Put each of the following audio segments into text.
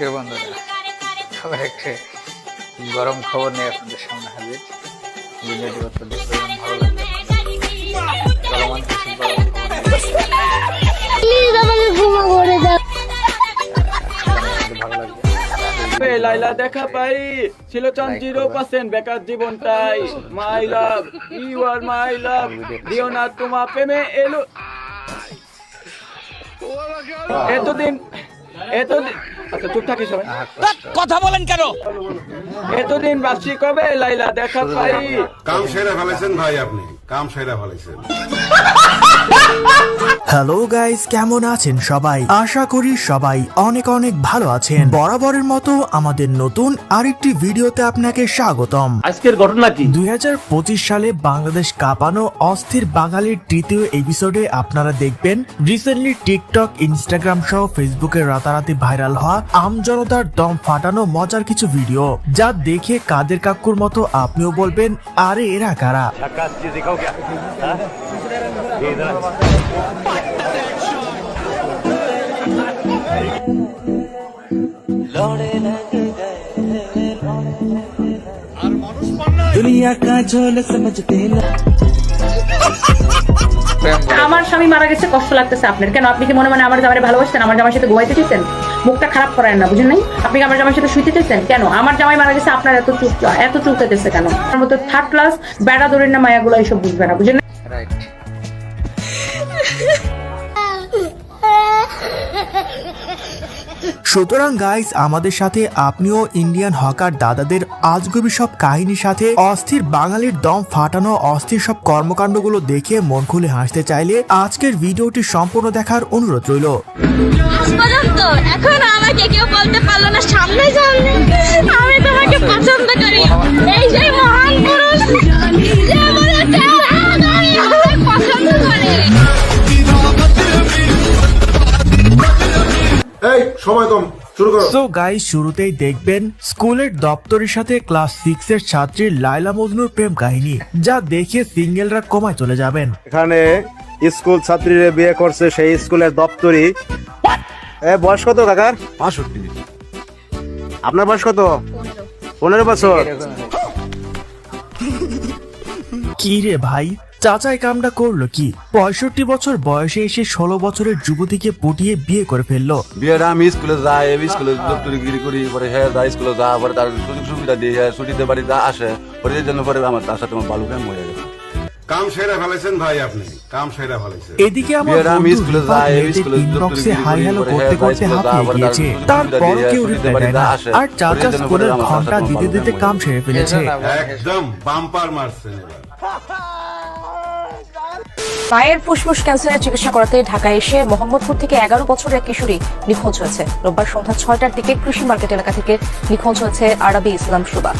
প্রিয় বন্ধুরা, আবার একটা গরম খবর নিয়ে আপনাদের সামনে হাজির। ভিডিওটি অত্যন্ত ভালো লাগবে। চলমান কিছু গরম ভালো লাগবে। লাইলা দেখা পাই ছিল 0% বেকার জীবনটাই। মাই লাভ, ইউ আর মাই লাভ, দিও না তোমার প্রেমে এলো এতদিন। আচ্ছা চুপ থাকি সবাই, কথা বলেন কেন? এতদিন বাসি কবে লাইলা দেখা পাই। কাম সেরা ফেলেছেন ভাই, আপনি কাম সেরা ফেলেছেন। হ্যালো গাইস, কেমন আছেন সবাই? আশা করি সবাই অনেক অনেক ভালো আছেন। বরাবরের মতো আমাদের নতুন আরেকটি ভিডিওতে আপনাকে স্বাগতম। আজকের ঘটনা কি? 2025 সালে বাংলাদেশ কাঁপানো অস্থির বাঙালির তৃতীয় এপিসোডে আপনারা দেখবেন রিসেন্টলি টিকটক, ইনস্টাগ্রাম সহ ফেসবুকে রাতারাতি ভাইরাল হওয়া আমজনতার দম ফাটানো মজার কিছু ভিডিও, যা দেখে কাদের কাকুর মতো আপনিও বলবেন আরে এরা কারা। दुनिया का झोल समझते ना। আমার স্বামী মারা গেছে, কষ্ট লাগতেছে আপনার কেন? আপনি কি মনে মনে আমার জামাইরে ভালোবাসতেন? আমার জামাইয়ের সাথে ঘুমাইতে চাইছেন? মুখটা খারাপ করেন না, বুঝেন নাই? আপনি কি আমার জামাইয়ের সাথে শুইতে চাইছেন কেন? আমার জামাই মারা গেছে, আপনার এত চুলতেছে কেন? আমার মতো থার্ড ক্লাস বেড়া দৌড়ের না মায়াগুলো এইসব বুঝবে না, বুঝেন? রাইট। সুতরাং গাইস, আমাদের সাথে আপনিও ইন্ডিয়ান হকার দাদাদের আজগুবি সব কাহিনীর সাথে অস্থির বাঙালির দম ফাটানো অস্থির সব কর্মকাণ্ডগুলো দেখে মন খুলে হাসতে চাইলে আজকের ভিডিওটি সম্পূর্ণ দেখার অনুরোধ রইল। এখন আমাকে কেউ বলতে পারলো না সামনে আমি তোমাকে পছন্দ করি। এই যে মহান পুরুষ যে বলেছে আমি পছন্দ করি। এই সময় কম, শুরু করো। সো গাইস, শুরুতেই দেখবেন স্কুলের দপ্তরের সাথে ক্লাস 6 এর ছাত্রী লাইলা মজনুর প্রেম কাহিনী, যা দেখে সিঙ্গেলরা কমায় চলে যাবেন। এখানে স্কুল ছাত্রীরা বিয়ে করছে সেই স্কুলের দপ্তরি। বয়স কত কাকার? 65। আপনার বয়স কত? 15 বছর। কি রে ভাই, চাচাই কামটা করলো কি? 65 বছর বয়সে এসে 16 বছরের যুবতীকে পটিয়ে বিয়ে করে ফেললো। বিয়েটা আমি স্কুলে যাই, স্কুলে দপ্তরিগিরি করি, পরে হ্যাঁ যাই স্কুলে যা, পরে তার সুযোগ সুবিধা দিয়ে ছুটিতে বাড়িতে আসে, পরে এই জন্য পরে আমার তার সাথে আমার বালু প্রেম হয়ে গেছে। কাম সেরা ফেলেছেন ভাই, আপনি কাম সেরা ফেলেছেন। এদিকে আমার ইনবক্সে হাই হ্যালো করতে করতে হাঁপিয়ে গিয়েছে, তারপর কেউ রিপ্লাই দেয় না, আর চাচা স্কুলের ঘন্টা দিতে দিতে কাম সেরে ফেলেছে। একদম বাম্পার মারছেন এবার। মায়ের ফুসফুস ক্যান্সারের চিকিৎসা করাতে ঢাকায় এসে মোহাম্মদপুর থেকে 11 বছরের এক কিশোরী নিখোঁজ হয়েছে। রোববার সন্ধ্যা 6টার দিকে কৃষি মার্কেট এলাকা থেকে নিখোঁজ হয়েছে আরবি ইসলাম শুভা।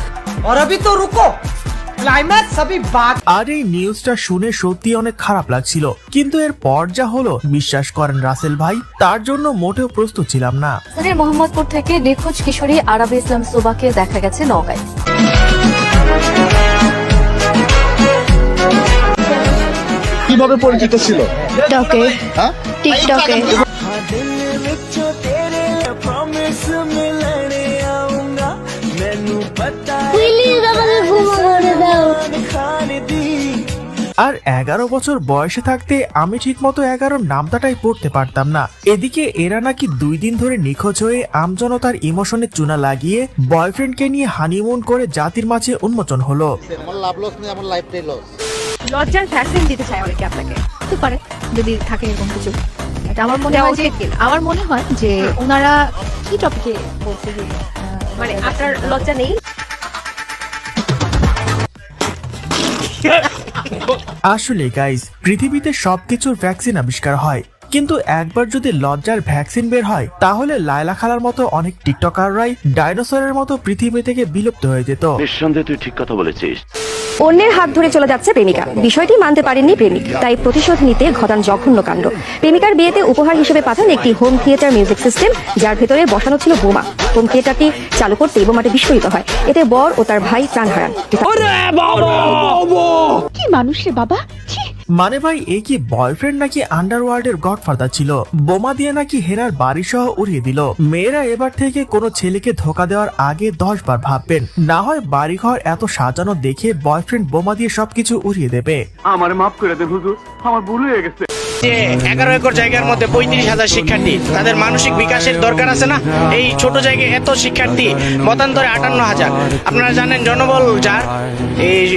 আর এই নিউজটা শুনে সত্যি অনেক খারাপ লাগছিল, কিন্তু এর পর যা হলো বিশ্বাস করেন রাসেল ভাই, তার জন্য মোটেও প্রস্তুত ছিলাম না। মোহাম্মদপুর থেকে নিখোঁজ কিশোরী আরবি ইসলাম শুভাকে দেখা গেছে নওগাঁয়। কিভাবে পরিচিত ছিল? টিকটকে। আর 11 বছর বয়সে থাকতে আমি ঠিক মতো 11 নামটাই পড়তে পারতাম না। এদিকে এরা নাকি 2 দিন ধরে নিখোঁজ হয়ে আমজনতার ইমোশনে চুনা লাগিয়ে বয়ফ্রেন্ডকে নিয়ে হানিমুন করে জাতির মাঝে উন্মোচন হলো। লজ্জার ভ্যাকসিন দিতে চাই অনেকে আপনাকে, হতে পারে যদি থাকে এরকম কিছু। আমার মনে হয় যে ওনারা কি টপিকে বলছে, মানে আপনার লজ্জা নেই? আসলে গাইস, পৃথিবীতে সবকিছুর ভ্যাকসিন আবিষ্কার হয়, কিন্তু একবার যদি লজ্জার ভ্যাকসিন বের হয় তাহলে লায়লা খালার মতো অনেক টিকটকাররাই ডাইনোসরের মতো পৃথিবী থেকে বিলুপ্ত হয়ে যেত। নিঃসন্দেহে তুই ঠিক কথা বলেছিস। অন্যের হাত ধরে চলে যাচ্ছে প্রেমিকা, বিষয়টি মানতে পারেননি প্রেমিক, তাই প্রতিশোধ নিতে ঘটান জঘন্য কাণ্ড। প্রেমিকার বিয়েতে উপহার হিসেবে পাঠান একটি হোম থিয়েটার মিউজিক সিস্টেম, যার ভেতরে বসানো ছিল বোমা। এটাকে চালু করতে বোমাটি বিস্ফোরিত হয়। এতে বর ও তার ভাই প্রাণ হারান। কি মানুষ রে বাবা। মানে ভাই এ কি বয়ফ্রেন্ড নাকি আন্ডারওয়ার্ল্ডের গডফাদার ছিল? বোমা দিয়ে নাকি হেরার বাড়ি সহ উড়িয়ে দিল। মেয়েরা এবার থেকে কোনো ছেলেকে ধোকা দেওয়ার আগে 10 বার ভাববেন, না হয় বাড়িঘর এত সাজানো দেখে বয়ফ্রেন্ড বোমা দিয়ে সবকিছু উড়িয়ে দেবে। আমার মাফ করে দেন হুজুর, আমার ভুল হয়ে গেছে। 11 একর জায়গার মধ্যে 35,000 শিক্ষার্থী, তাদের মানসিক বিকাশের দরকার আছে না? এই ছোট জায়গায় এত শিক্ষার্থী, মতান্তরে 58,000। আপনারা জানেন জনবল যার এই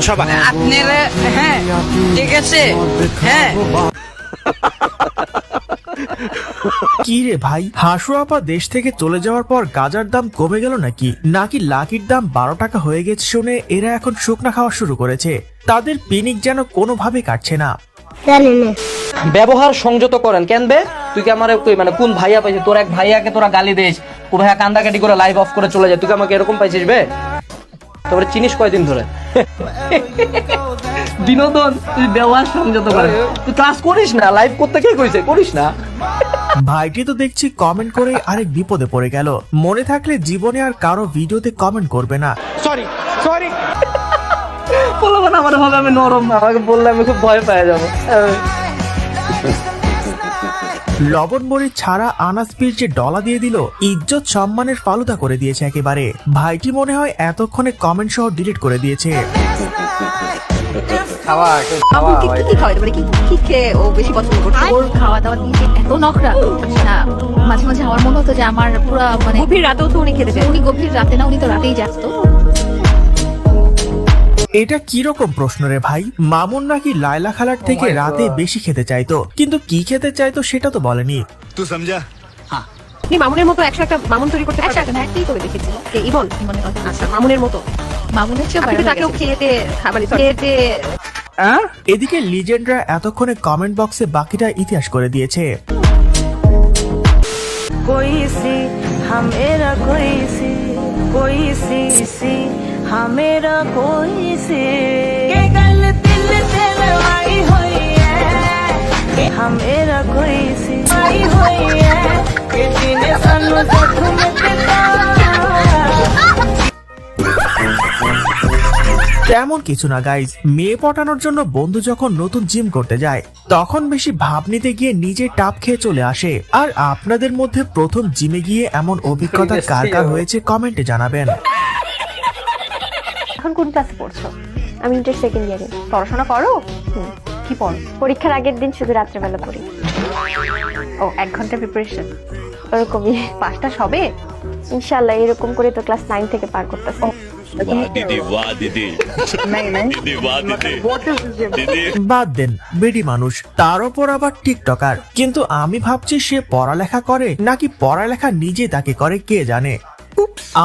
সভা আপনারা, হ্যাঁ ঠিক আছে, হ্যাঁ। কি রে ভাই, হাসু আপা দেশ থেকে চলে যাওয়ার পর গাজার দাম কমে গেল নাকি লাকির দাম 12 টাকা হয়ে গেছে শুনে এরা এখন শুকনা খাওয়া শুরু করেছে। তাদের পিনিক যেন কোনোভাবে কাটছে না। ব্যবহার সংযত করেন কেন বে? তুই কি আমার মানে কোন ভাইয়া পাইছিস? তোর এক ভাইয়াকে তোরা গালি দিস, ও ভাইয়া কান্দাকাটি করে লাইভ অফ করে চলে যায়, তুই কি আমাকে এরকম পাইছিস বে? তোরে চিনিস কয়দিন ধরে? বিনোদন, তুই ব্যবহার সংযত করেন। তুই ক্লাস করিস না, লাইভ করতে কে কইছে? করিস না। ভাইটি তো দেখছি কমেন্ট করে আরেক বিপদে পড়ে গেল। মনে থাকলে জীবনে আর কারো ভিডিওতে কমেন্ট করবে না। সরি সরি বলবো না, আমার ভাবে আমি নরম, আমাকে বললে আমি খুব ভয় পেয়ে যাবো। লবণ মরিচ ছাড়া আনাজ পীর যে ডলা দিয়ে দিল, ইজ্জত সম্মানের ফালুদা করে দিয়েছে একেবারে। ভাইটি মনে হয় এতক্ষণে কমেন্ট সহ ডিলিট করে দিয়েছে। ওর খাওয়া দাওয়া দিয়ে এত নখরা না, মাঝে মাঝে আমার মনে হতো যে আমার পুরো মানে গভীর রাতেও তো উনি খেতে যায়। উনি গভীর রাতে না, উনি তো রাতেই যাচ্তো। এটা কিরকম প্রশ্ন রে ভাই? মামুন নাকি লায়লা খালার থেকে রাতে বেশি খেতে চাইতো, কিন্তু কি খেতে চাইতো সেটা তো বলেনি। তুই সমঝা? হ্যাঁ, আপনি মামুনের মতো 100টা মামুন তৈরি করতে পারবেন? 100টা না, একটাই করে দেখেছিল। ইবন মনে হয়। আচ্ছা, মামুনের মতো। মামুনের চেয়ে বাইরে তাকেও খেতে খেতে। এদিকে লিজেন্ডরা এতক্ষণে কমেন্ট বক্সে বাকিটা ইতিহাস করে দিয়েছে। हमेरा कोई सी के गल दिल से लड़ाई हुई है, हमेरा कोई सी आई हुई है कि जीने सानू जख्म दिता। তেমন কিছু না গাইজ, মেয়ে পটানোর জন্য বন্ধু যখন নতুন জিম করতে যায় তখন বেশি ভাব নিতে গিয়ে নিজে টাপ খেয়ে চলে আসে। আর আপনাদের মধ্যে প্রথম জিমে গিয়ে এমন অভিজ্ঞতা কার কার হয়েছে কমেন্টে জানাবেন। এখন কোন ক্লাসে পড়ছো? আমি ইন্টার সেকেন্ড ইয়ারে। পড়াশোনা করো? কি পড়ো? পরীক্ষার আগের দিন শুধু রাত্রেবেলা পড়ি। ও, 1 ঘন্টা প্রিপারেশন? ওরকমই। পাঁচটা সবে? ইনশাআল্লাহ, এরকম করে তো ক্লাস 9 থেকে পার করতেছি। বাদ দেন, বেডি মানুষ, তার উপর আবার টিকটকার। কিন্তু আমি ভাবছি সে পড়ালেখা করে নাকি পড়ালেখা নিজে তাকে করে কে জানে।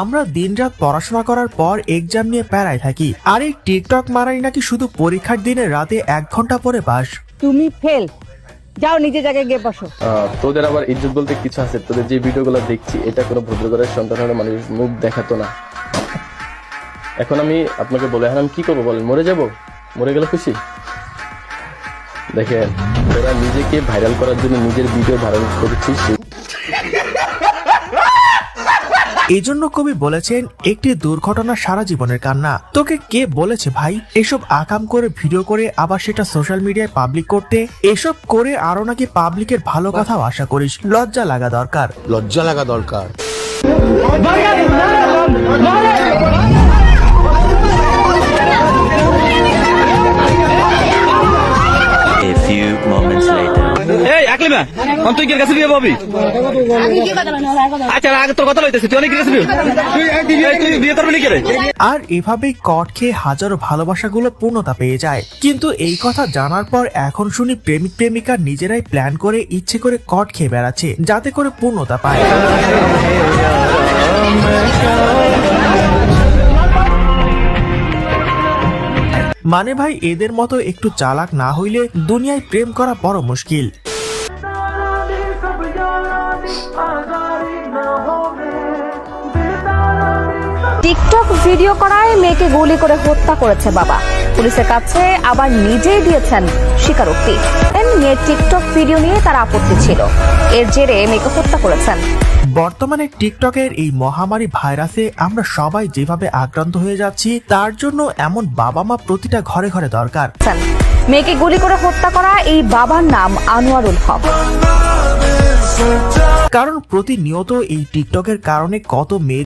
আমরা দিনরাত পড়াশোনা করার পর এক্সাম নিয়ে প্যারায় থাকি, আর এই টিকটক মারাই নাকি শুধু পরীক্ষার দিনে রাতে 1 ঘন্টা পরে পাস। তুমি ফেল, যাও নিজে জায়গায় গিয়ে বসো। তোদের আবার ইজ্জত বলতে কিছু আছে? তোদের যে ভিডিওগুলো দেখছি, এটা কোনো ভদ্রঘরের সন্তান হলে মানুষ মুখ দেখাতো না। এখন আমি আপনাকে বলে, এখন আমি কি করবো বলেন? মরে যাব? মরে গেলে খুশি? দেখেন, তোরা নিজেকে ভাইরাল করার জন্য নিজের ভিডিও ভাইরাল করেছিস। এই জন্য কবি বলেছেন, একটি দুর্ঘটনা সারা জীবনের কান্না। তোকে কে বলেছে ভাই এসব আকাম করে ভিডিও করে আবার সেটা সোশ্যাল মিডিয়ায় পাবলিক করতে? এসব করে আরো নাকি পাবলিকের ভালো কথাও আশা করিস? লজ্জা লাগা দরকার, লজ্জা লাগা দরকার। A few moments later. এই আকলিমা, তুই কি কাছে বিয়ে পাবি? আচ্ছা, আগে তোর কথা লইতেছিস, তুই অনেক কাছে বিয়ে করবি নাকি রে? আর এভাবেই কট খেয়ে হাজারো ভালোবাসাগুলো পূর্ণতা পেয়ে যায়। কিন্তু এই কথা জানার পর এখন শুনি প্রেমিক প্রেমিকা নিজেরাই প্ল্যান করে ইচ্ছে করে কট খেয়ে বেড়াচ্ছে যাতে করে পূর্ণতা পায়। মানে ভাই, এদের মতো একটু চালাক না হইলে দুনিয়ায় প্রেম করা বড় মুশকিল। টিকটক ভিডিও করায় মেয়েকে গুলি করে হত্যা করেছে বাবা। পুলিশের কাছে আবার নিজেই দিয়েছেন স্বীকারোক্তি। মেয়ের টিকটক ভিডিও নিয়ে তার আপত্তি ছিল। এর জেরে মেয়েকে হত্যা করেছেন। বর্তমানে টিকটকের এই মহামারী ভাইরাসে আমরা সবাই যেভাবে আক্রান্ত হয়ে যাচ্ছি, তার জন্য এমন বাবা মা প্রতিটা ঘরে ঘরে দরকার। মেয়েকে গুলি করে হত্যা করা এই বাবার নাম আনোয়ারুল হক। কারণ প্রতিনিয়ত এই টিকটকের কারণে কত মেয়ে